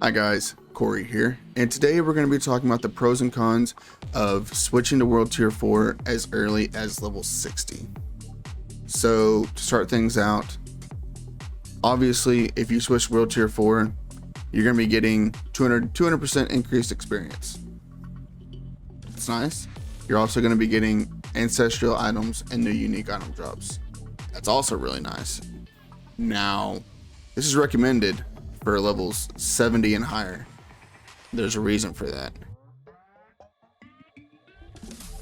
Hi guys, Corey here, and today we're going to be talking about the pros and cons of switching to World Tier 4 as early as level 60. So to start things out, obviously if you switch to World Tier 4, you're going to be getting 200% increased experience. It's nice. You're also going to be getting ancestral items and new unique item drops. That's also really nice. Now, this is recommended for levels 70 and higher. There's a reason for that.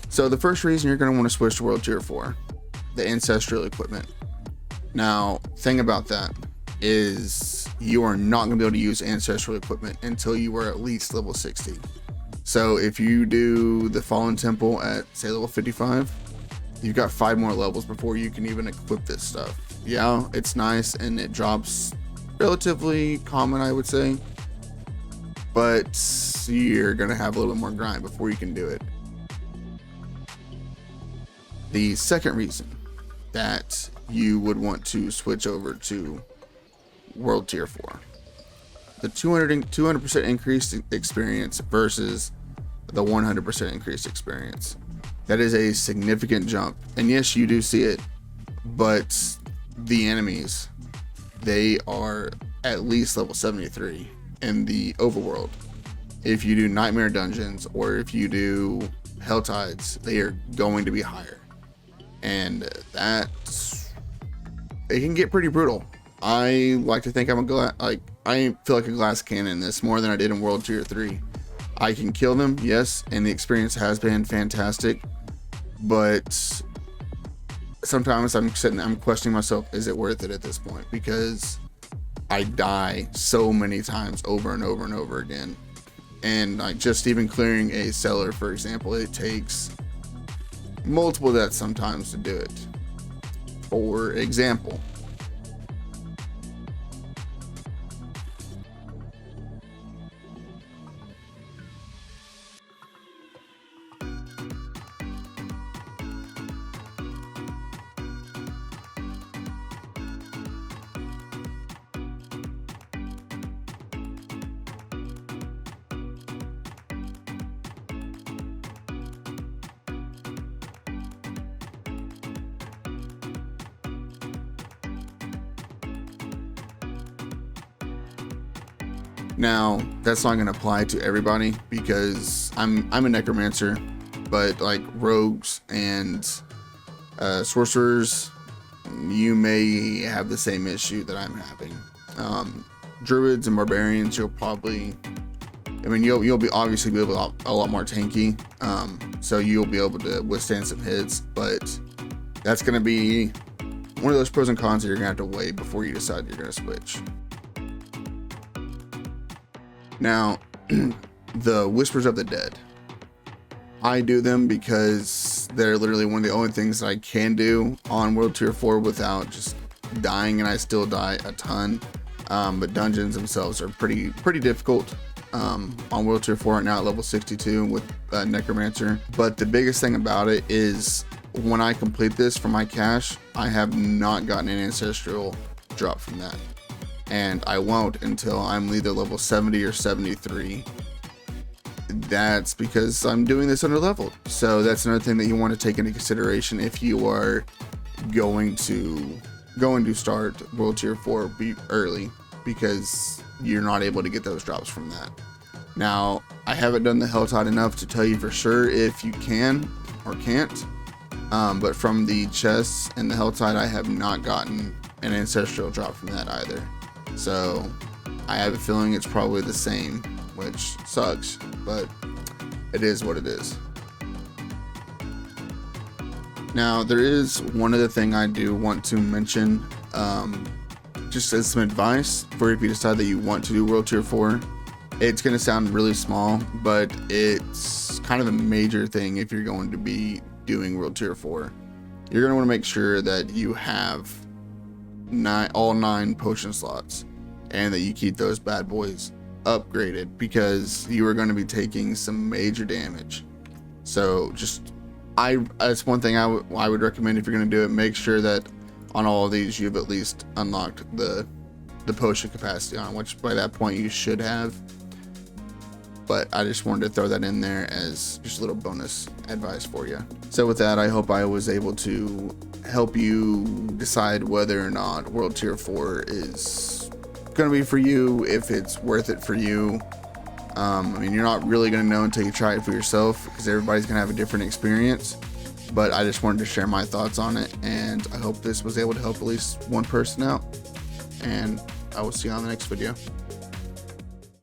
So the first reason you're going to want to switch to World Tier 4, the ancestral equipment. Now, thing about that is you are not going to be able to use ancestral equipment until you are at least level 60. So if you do the Fallen Temple at say level 55, you've got 5 more levels before you can even equip this stuff. Yeah, it's nice and it drops relatively common, I would say, but you're gonna have a little bit more grind before you can do it. The second reason that you would want to switch over to World Tier 4, the 200% increased experience versus the 100% increased experience. That is a significant jump, and yes, you do see it, but the enemies, they are at least level 73 in the overworld. If you do nightmare dungeons or if you do hell tides, they are going to be higher, and that it can get pretty brutal. I like to think I feel like a glass cannon in this more than I did in World Tier 3. I can kill them, yes, and the experience has been fantastic, but sometimes I'm questioning myself, is it worth it at this point? Because I die so many times over and over and over again. And like just even clearing a cellar, for example, it takes multiple deaths sometimes to do it. For example, now that's not going to apply to everybody because I'm a necromancer, but like rogues and sorcerers, you may have the same issue that I'm having. Druids and barbarians, you'll be obviously be able to a lot more tanky, so you'll be able to withstand some hits, but that's going to be one of those pros and cons that you're going to have to weigh before you decide you're going to switch. Now, the Whispers of the Dead, I do them because they're literally one of the only things that I can do on World Tier 4 without just dying, and I still die a ton. But dungeons themselves are pretty difficult on World Tier 4 right now at level 62 with Necromancer. But the biggest thing about it is when I complete this for my cache, I have not gotten an ancestral drop from that. And I won't until I'm either level 70 or 73. That's because I'm doing this under leveled. So that's another thing that you want to take into consideration if you are going to start World Tier 4 early, because you're not able to get those drops from that. Now, I haven't done the Hell Tide enough to tell you for sure if you can or can't, but from the chests and the Hell Tide, I have not gotten an ancestral drop from that either. So I have a feeling it's probably the same, which sucks, but it is what it is. Now, there is one other thing I do want to mention, just as some advice for if you decide that you want to do World Tier 4. It's going to sound really small, but it's kind of a major thing if you're going to be doing World Tier 4. You're going to want to make sure that you have all 9 potion slots, and that you keep those bad boys upgraded, because you are going to be taking some major damage. So that's one thing I would recommend if you're going to do it. Make sure that on all of these you've at least unlocked the the potion capacity on, which by that point you should have. But I just wanted to throw that in there as just a little bonus advice for you. So with that, I hope I was able to help you decide whether or not World Tier 4 is going to be for you, if it's worth it for you. I mean, you're not really going to know until you try it for yourself, because everybody's going to have a different experience. But I just wanted to share my thoughts on it, and I hope this was able to help at least one person out. And I will see you on the next video.